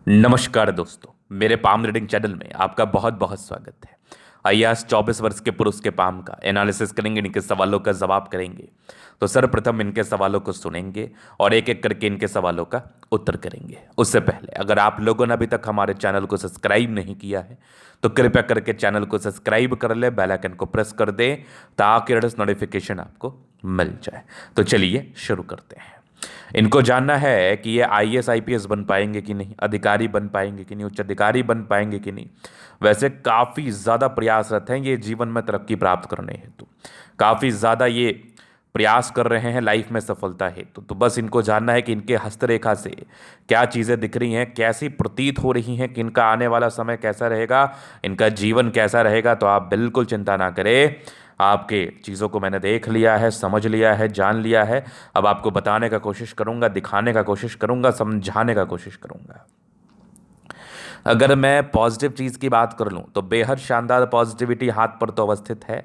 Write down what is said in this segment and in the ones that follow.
नमस्कार दोस्तों, मेरे पाम रीडिंग चैनल में आपका बहुत बहुत स्वागत है। आइए आज 24 वर्ष के पुरुष के पाम का एनालिसिस करेंगे, इनके सवालों का जवाब करेंगे। तो सर्वप्रथम इनके सवालों को सुनेंगे और एक एक करके इनके सवालों का उत्तर करेंगे। उससे पहले अगर आप लोगों ने अभी तक हमारे चैनल को सब्सक्राइब नहीं किया है तो कृपया करके चैनल को सब्सक्राइब कर ले, बेल आइकन को प्रेस कर दें ताकि नोटिफिकेशन आपको मिल जाए। तो चलिए शुरू करते हैं। इनको जानना है कि ये आईएएस आईपीएस बन पाएंगे कि नहीं, अधिकारी बन पाएंगे कि नहीं, उच्च अधिकारी बन पाएंगे कि नहीं। वैसे काफ़ी ज़्यादा प्रयासरत हैं ये जीवन में तरक्की प्राप्त करने हेतु, काफ़ी ज़्यादा ये प्रयास कर रहे हैं लाइफ में सफलता हेतु। तो बस इनको जानना है कि इनके हस्तरेखा से क्या चीज़ें दिख रही हैं, कैसी प्रतीत हो रही हैं कि इनका आने वाला समय कैसा रहेगा, इनका जीवन कैसा रहेगा। तो आप बिल्कुल चिंता ना करें, आपके चीज़ों को मैंने देख लिया है, समझ लिया है, जान लिया है। अब आपको बताने का कोशिश करूंगा, दिखाने का कोशिश करूंगा, समझाने का कोशिश करूंगा। अगर मैं पॉजिटिव चीज़ की बात कर लूँ तो बेहद शानदार पॉजिटिविटी हाथ पर तो अवस्थित है।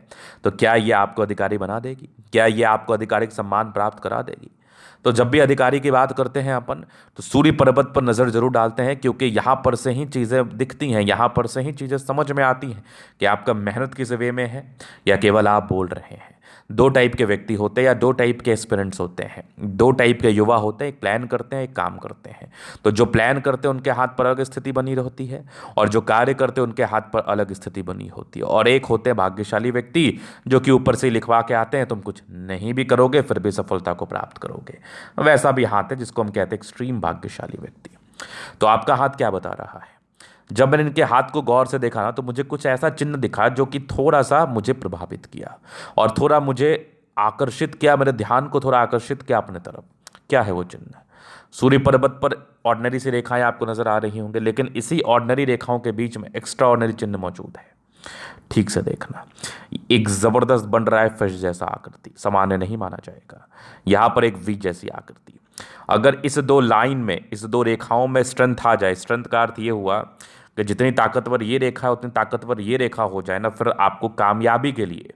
तो क्या ये आपको अधिकारी बना देगी? क्या ये आपको आधिकारिक सम्मान प्राप्त करा देगी? तो जब भी अधिकारी की बात करते हैं अपन, तो सूर्य पर्वत पर नज़र जरूर डालते हैं, क्योंकि यहाँ पर से ही चीज़ें दिखती हैं, यहाँ पर से ही चीज़ें समझ में आती हैं कि आपका मेहनत किस वे में है या केवल आप बोल रहे हैं। दो टाइप के व्यक्ति होते हैं या दो टाइप के एस्पिरेंट्स होते हैं, दो टाइप के युवा होते हैं, एक प्लान करते हैं, एक काम करते हैं। तो जो प्लान करते हैं उनके हाथ पर अलग स्थिति बनी होती है और जो कार्य करते हैं उनके हाथ पर अलग स्थिति बनी होती है। और एक होते हैं भाग्यशाली व्यक्ति जो कि ऊपर से लिखवा के आते हैं, तुम कुछ नहीं भी करोगे फिर भी सफलता को प्राप्त करोगे। वैसा भी हाथ है जिसको हम कहते हैं एक्सट्रीम भाग्यशाली व्यक्ति। तो आपका हाथ क्या बता रहा है? जब मैंने इनके हाथ को गौर से देखा ना, तो मुझे कुछ ऐसा चिन्ह दिखा जो कि थोड़ा सा मुझे प्रभावित किया और थोड़ा मुझे आकर्षित किया, मेरे ध्यान को थोड़ा आकर्षित किया अपने तरफ। क्या है वो चिन्ह? सूर्य पर्वत पर ऑर्डिनरी सी रेखाएं आपको नजर आ रही होंगे, लेकिन इसी ऑर्डिनरी रेखाओं के बीच में एक्स्ट्रा ऑर्डिनरी चिन्ह मौजूद है। ठीक से देखना, एक जबरदस्त बन रहा है फिश जैसा आकृति, सामान्य नहीं माना जाएगा। यहां पर एक वी जैसी आकृति। अगर इस दो लाइन में, इस दो रेखाओं में स्ट्रेंथ आ जाए, स्ट्रेंथ का अर्थ ये हुआ कि जितनी ताकतवर ये रेखा है उतनी ताकतवर ये रेखा हो जाए ना, फिर आपको कामयाबी के लिए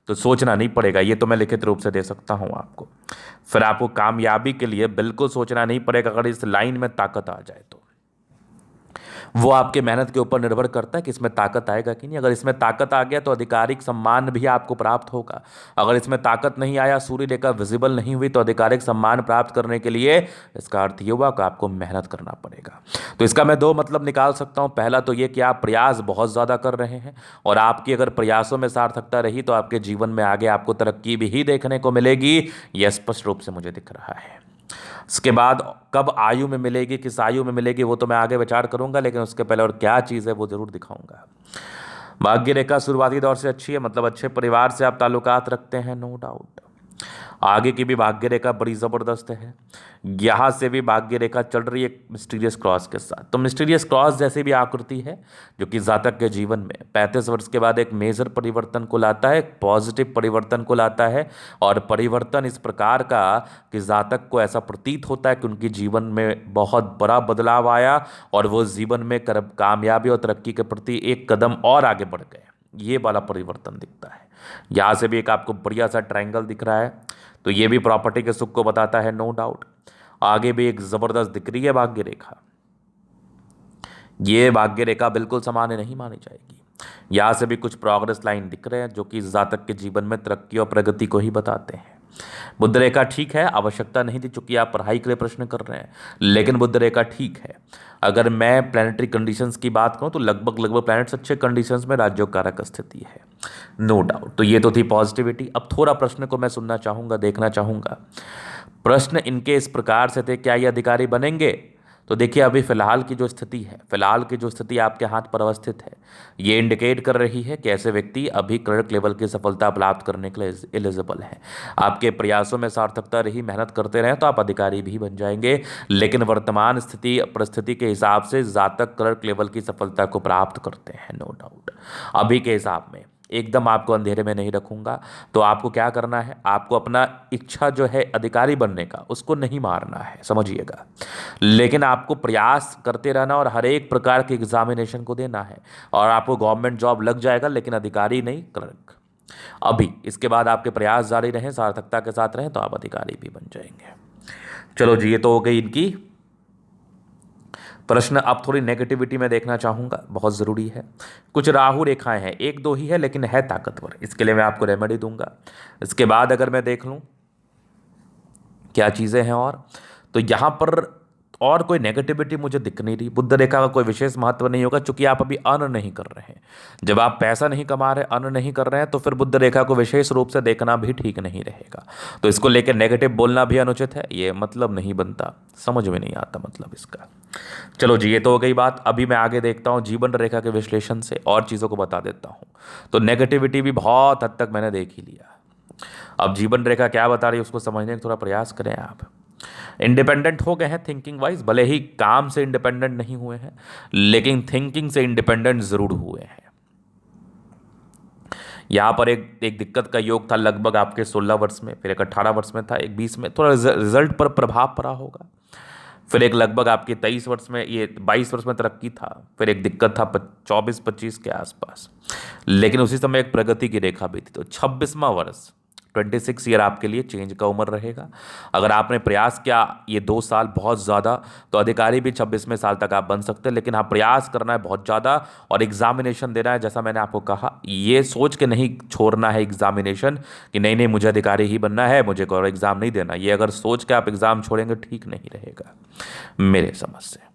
तो सोचना नहीं पड़ेगा। ये तो मैं लिखित रूप से दे सकता हूं आपको। फिर आपको कामयाबी के लिए बिल्कुल सोचना नहीं पड़ेगा। अगर इस लाइन में ताकत आ जाए तो वो आपके मेहनत के ऊपर निर्भर करता है कि इसमें ताकत आएगा कि नहीं। अगर इसमें ताकत आ गया तो आधिकारिक सम्मान भी आपको प्राप्त होगा। अगर इसमें ताकत नहीं आया, सूर्य रेखा विजिबल नहीं हुई, तो आधिकारिक सम्मान प्राप्त करने के लिए इसका अर्थ ये हुआ कि आपको मेहनत करना पड़ेगा। तो इसका मैं दो मतलब निकाल सकता हूं। पहला तो ये कि आप प्रयास बहुत ज़्यादा कर रहे हैं और आपकी अगर प्रयासों में सार्थकता रही तो आपके जीवन में आगे आपको तरक्की भी ही देखने को मिलेगी। यह स्पष्ट रूप से मुझे दिख रहा है। इसके बाद कब आयु में मिलेगी, किस आयु में मिलेगी, वो तो मैं आगे विचार करूंगा, लेकिन उसके पहले और क्या चीज़ है वो जरूर दिखाऊंगा। भाग्य रेखा शुरुआती दौर से अच्छी है, मतलब अच्छे परिवार से आप ताल्लुकात रखते हैं, नो डाउट। आगे की भी भाग्य रेखा बड़ी ज़बरदस्त है। यहाँ से भी भाग्य रेखा चल रही है मिस्टीरियस क्रॉस के साथ। तो मिस्टीरियस क्रॉस जैसी भी आकृति है जो कि जातक के जीवन में 35 वर्ष के बाद एक मेजर परिवर्तन को लाता है, एक पॉजिटिव परिवर्तन को लाता है। और परिवर्तन इस प्रकार का कि जातक को ऐसा प्रतीत होता है कि उनके जीवन में बहुत बड़ा बदलाव आया और वो जीवन में कामयाबी और तरक्की के प्रति एक कदम और आगे बढ़ गए। ये वाला परिवर्तन दिखता है। यहाँ से भी एक आपको बढ़िया सा ट्रायंगल दिख रहा है, तो ये भी प्रॉपर्टी के सुख को बताता है, नो डाउट। आगे भी एक जबरदस्त दिख रही है भाग्य रेखा। ये भाग्य रेखा बिल्कुल सामान्य नहीं मानी जाएगी। यहाँ से भी कुछ प्रोग्रेस लाइन दिख रहे हैं जो कि जातक के जीवन में तरक्की और प्रगति को ही बताते हैं। बुध रेखा ठीक है, आवश्यकता नहीं थी चूंकि आप पढ़ाई के लिए प्रश्न कर रहे हैं, लेकिन बुध रेखा ठीक है। अगर मैं प्लानिटरी कंडीशंस की बात करूं तो लगभग लगभग प्लैनेट्स अच्छे कंडीशंस में राज्यों कारक स्थिति है, नो डाउट। तो ये तो थी पॉजिटिविटी। अब थोड़ा प्रश्न को मैं सुनना चाहूंगा, देखना चाहूंगा। प्रश्न इनके इस प्रकार से थे, क्या ये अधिकारी बनेंगे? तो देखिए अभी फिलहाल की जो स्थिति है, फिलहाल की जो स्थिति आपके हाथ पर अवस्थित है, ये इंडिकेट कर रही है कि ऐसे व्यक्ति अभी क्लर्क लेवल की सफलता प्राप्त करने के लिए एलिजिबल है। आपके प्रयासों में सार्थकता रही, मेहनत करते रहें तो आप अधिकारी भी बन जाएंगे। लेकिन वर्तमान स्थिति परिस्थिति के हिसाब से जातक क्लर्क लेवल की सफलता को प्राप्त करते हैं, नो डाउट। अभी के हिसाब में एकदम आपको अंधेरे में नहीं रखूंगा। तो आपको क्या करना है, आपको अपना इच्छा जो है अधिकारी बनने का उसको नहीं मारना है, समझिएगा। लेकिन आपको प्रयास करते रहना और हर एक प्रकार के एग्जामिनेशन को देना है और आपको गवर्नमेंट जॉब लग जाएगा, लेकिन अधिकारी नहीं, क्लर्क। अभी इसके बाद आपके प्रयास जारी रहें, सार्थकता के साथ रहें, तो आप अधिकारी भी बन जाएंगे। चलो जी, ये तो हो गई इनकी प्रश्न अब थोड़ी नेगेटिविटी में देखना चाहूँगा, बहुत ज़रूरी है। कुछ राहु रेखाएं हैं, एक दो ही है लेकिन है ताकतवर, इसके लिए मैं आपको रेमेडी दूंगा। इसके बाद अगर मैं देख लूँ क्या चीज़ें हैं और, तो यहाँ पर और कोई नेगेटिविटी मुझे दिख नहीं रही। बुद्ध रेखा का कोई विशेष महत्व नहीं होगा, क्योंकि आप अभी अर्न नहीं कर रहे हैं। जब आप पैसा नहीं कमा रहे, अर्न नहीं कर रहे हैं, तो फिर बुद्ध रेखा को विशेष रूप से देखना भी ठीक नहीं रहेगा। तो इसको लेकर नेगेटिव बोलना भी अनुचित है, ये मतलब नहीं बनता, समझ में नहीं आता मतलब इसका। चलो जी, ये तो हो गई बात। अभी मैं आगे देखता हूँ जीवन रेखा के विश्लेषण से और चीज़ों को बता देता हूँ। तो नेगेटिविटी भी बहुत हद तक मैंने देख ही लिया। अब जीवन रेखा क्या बता रही है उसको समझने का थोड़ा प्रयास करें आप। इंडिपेंडेंट हो गए हैं थिंकिंग वाइज, भले ही काम से इंडिपेंडेंट नहीं हुए हैं, लेकिन थिंकिंग से इंडिपेंडेंट जरूर हुए हैं। यहां पर एक दिक्कत का योग था लगभग आपके 16 वर्ष में, फिर एक 18 वर्ष में था, एक 20 में, थोड़ा रिजल्ट पर प्रभाव पड़ा होगा। फिर एक लगभग आपके 23 वर्ष में, ये 22 वर्ष में तरक्की था, फिर एक दिक्कत था 24-25 के आसपास, लेकिन उसी समय एक प्रगति की रेखा भी थी। तो 26वां वर्ष 26 ईयर आपके लिए चेंज का उम्र रहेगा। अगर आपने प्रयास किया ये 2 साल बहुत ज़्यादा, तो अधिकारी भी 26वें साल तक आप बन सकते हैं। लेकिन हाँ, प्रयास करना है बहुत ज़्यादा और एग्जामिनेशन देना है। जैसा मैंने आपको कहा, ये सोच के नहीं छोड़ना है एग्जामिनेशन कि नहीं नहीं मुझे अधिकारी ही बनना है, मुझे कोई एग्ज़ाम नहीं देना। ये अगर सोच के आप एग्ज़ाम छोड़ेंगे ठीक नहीं रहेगा मेरे समझ से।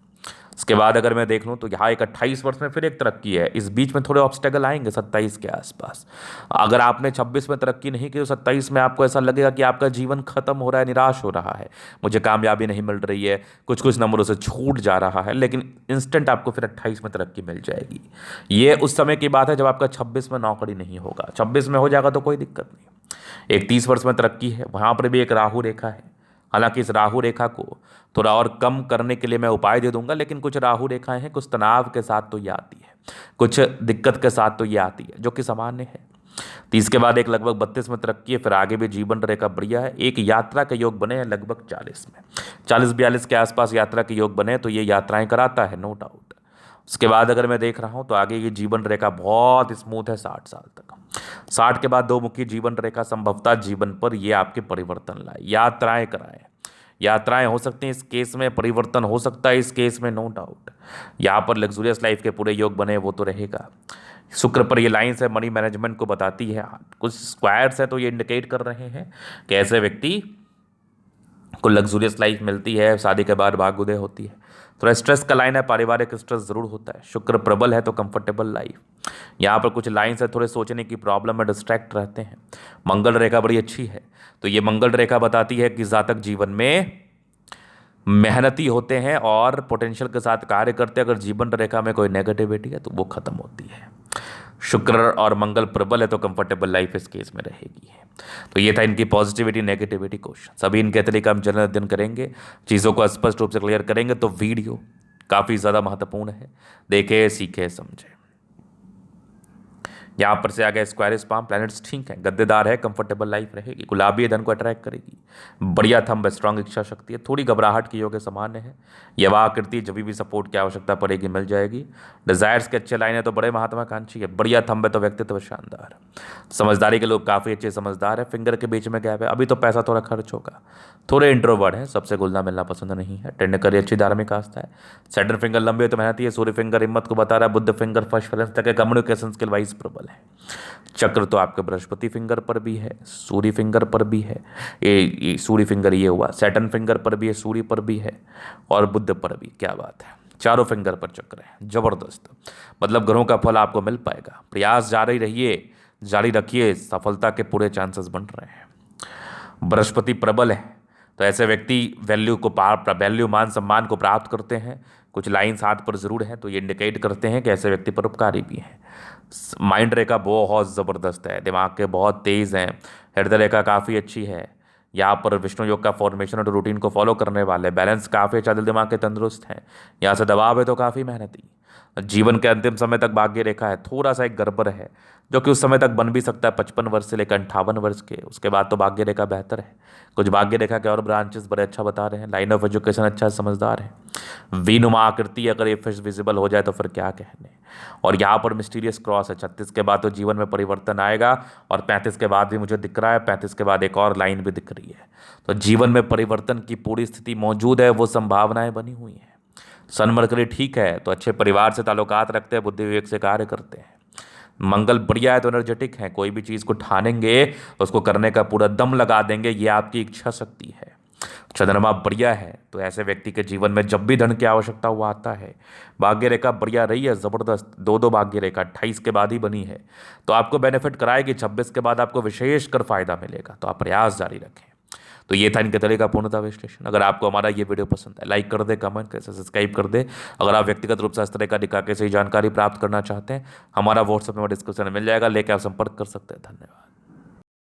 इसके बाद अगर मैं देख लूँ तो यहाँ एक 28 वर्ष में फिर एक तरक्की है। इस बीच में थोड़े ऑब्स्टेकल आएंगे 27 के आसपास। अगर आपने 26 में तरक्की नहीं की तो 27 में आपको ऐसा लगेगा कि आपका जीवन खत्म हो रहा है, निराश हो रहा है, मुझे कामयाबी नहीं मिल रही है, कुछ कुछ नंबरों से छूट जा रहा है। लेकिन इंस्टेंट आपको फिर 28 में तरक्की मिल जाएगी। ये उस समय की बात है जब आपका 26 में नौकरी नहीं होगा। 26 में हो जाएगा तो कोई दिक्कत नहीं। एक 30 वर्ष में तरक्की है, वहाँ पर भी एक राहु रेखा है। हालांकि इस राहु रेखा को थोड़ा और कम करने के लिए मैं उपाय दे दूंगा, लेकिन कुछ राहु रेखाएं हैं, कुछ तनाव के साथ तो ये आती है, कुछ दिक्कत के साथ तो ये आती है, जो कि सामान्य है। 30 के बाद एक लगभग 32 में तरक्की है, फिर आगे भी जीवन रेखा बढ़िया है। एक यात्रा के योग बने हैं लगभग 40 में, 40-42 के आसपास यात्रा के योग बने, तो ये यात्राएं कराता है, नो डाउट। उसके बाद अगर मैं देख रहा हूं तो आगे ये जीवन रेखा बहुत स्मूथ है 60 साल तक। 60 के बाद 2 मुखी जीवन रेखा संभवतः जीवन पर ये आपके परिवर्तन लाए, यात्राएं कराए। यात्राएं हो सकती हैं इस केस में, परिवर्तन हो सकता है इस केस में, नो डाउट। यहाँ पर लग्जूरियस लाइफ के पूरे योग बने, वो तो रहेगा। शुक्र पर ये लाइन्स है, मनी मैनेजमेंट को बताती है। कुछ स्क्वायर्स है तो ये इंडिकेट कर रहे हैं कि ऐसे व्यक्ति को लग्जूरियस लाइफ मिलती है, शादी के बाद भाग उदय होती है। थोड़ा स्ट्रेस का लाइन है, पारिवारिक स्ट्रेस जरूर होता है। शुक्र प्रबल है तो कंफर्टेबल लाइफ। यहाँ पर कुछ लाइन्स है, थोड़े सोचने की प्रॉब्लम में डिस्ट्रैक्ट रहते हैं। मंगल रेखा बड़ी अच्छी है, तो ये मंगल रेखा बताती है कि जातक जीवन में मेहनती होते हैं और पोटेंशियल के साथ कार्य करते हैं। अगर जीवन रेखा में कोई नेगेटिविटी है तो वो खत्म होती है। शुक्र और मंगल प्रबल है तो कंफर्टेबल लाइफ इस केस में रहेगी है। तो ये था इनकी पॉजिटिविटी नेगेटिविटी क्वेश्चन। सभी इनके तरीका हम जनरल अध्ययन करेंगे, चीज़ों को स्पष्ट रूप से क्लियर करेंगे। तो वीडियो काफ़ी ज़्यादा महत्वपूर्ण है, देखे सीखे समझे। यहाँ पर से आ गया स्क्वायरिस पाम, प्लैनेट्स ठीक है, गद्देदार है, कंफर्टेबल लाइफ रहेगी, गुलाबी धन को अट्रैक्ट करेगी, बढ़िया थंब, स्ट्रांग इच्छा शक्ति है, थोड़ी घबराहट की योग सामान्य है, यवा आकृति, जब भी सपोर्ट की आवश्यकता पड़ेगी मिल जाएगी। डिजायर्स के अच्छे लाइन है तो बड़े महात्माकांक्षी है, बढ़िया थंब है तो व्यक्तित्व शानदार। समझदारी के लोग काफ़ी अच्छे समझदार है, फिंगर के बीच में गैप है, अभी तो पैसा थोड़ा खर्च होगा, थोड़े इंट्रोवर्ट है, सबसे घुलना मिलना पसंद नहीं है, टेंड करिए, अच्छी धार्मिक आस्था है। सैटर्न फिंगर लंबे हो तो मेहनती है, सूर्य फिंगर हिम्मत को बता रहा है, बुद्ध फिंगर फर्स्ट फ्रेंस तक है, कम्युनिकेशन स्किल वाइज प्रबल है। चक्र तो आपके बृहस्पति फिंगर पर भी है, सूर्य फिंगर पर भी है, ये सूर्य फिंगर ये हुआ, सैटर्न फिंगर पर भी है, सूर्य पर भी है और बुद्ध पर भी। क्या बात है, चारों फिंगर पर चक्र है, जबरदस्त। मतलब ग्रहों का फल आपको मिल पाएगा, प्रयास जारी रहिए, जारी रखिए, सफलता के पूरे चांसेस बन रहे हैं। बृहस्पति प्रबल है तो ऐसे व्यक्ति वैल्यू मान सम्मान को प्राप्त करते हैं। कुछ लाइन्स हाथ पर जरूर है तो ये इंडिकेट करते हैं कि ऐसे व्यक्ति परोपकारी भी हैं। माइंड रेखा बहुत ज़बरदस्त है, दिमाग के बहुत तेज़ हैं, हृदय रेखा काफ़ी अच्छी है। यहाँ पर विष्णु योग का फॉर्मेशन और रूटीन को फॉलो करने वाले, बैलेंस काफ़ी अच्छा, दिल दिमाग के तंदुरुस्त हैं। यहाँ से दबाव है तो काफ़ी मेहनती। जीवन के अंतिम समय तक भाग्य रेखा है, थोड़ा सा एक गड़बड़ है जो कि उस समय तक बन भी सकता है, 55 वर्ष से लेकर 58 वर्ष के, उसके बाद तो भाग्य रेखा बेहतर है। कुछ भाग्य रेखा के और ब्रांचेस बड़े अच्छा बता रहे हैं। लाइन ऑफ एजुकेशन अच्छा समझदार है। वीनुमा आकृति अगर ये फिश विजिबल हो जाए तो फिर क्या कहने। और यहाँ पर मिस्टीरियस क्रॉस है, 36 के बाद तो जीवन में परिवर्तन आएगा और 35 के बाद भी मुझे दिख रहा है, 35 के बाद एक और लाइन भी दिख रही है। तो जीवन में परिवर्तन की पूरी स्थिति मौजूद है, वो संभावनाएं बनी हुई हैं। सन मरकरी ठीक है तो अच्छे परिवार से ताल्लुकात रखते हैं, बुद्धि विवेक से कार्य करते हैं। मंगल बढ़िया है तो एनर्जेटिक है, कोई भी चीज़ को ठानेंगे उसको करने का पूरा दम लगा देंगे, ये आपकी इच्छा शक्ति है। चंद्रमा बढ़िया है तो ऐसे व्यक्ति के जीवन में जब भी धन की आवश्यकता हुआ आता है। भाग्य रेखा बढ़िया रही है, ज़बरदस्त, दो दो भाग्य रेखा 28 के बाद ही बनी है, तो आपको बेनिफिट कराएगी। 26 के बाद आपको विशेष कर फायदा मिलेगा, तो आप प्रयास जारी रखें। तो ये था इनके तरह का पूर्णतः विश्लेषण। अगर आपको हमारा ये वीडियो पसंद है, लाइक कर दे, कमेंट कर, सब्सक्राइब कर दे। अगर आप व्यक्तिगत रूप से इस तरह का दिखा के सही जानकारी प्राप्त करना चाहते हैं, हमारा व्हाट्सएप नंबर डिस्क्रिप्शन में मिल जाएगा, लेकर आप संपर्क कर सकते हैं। धन्यवाद।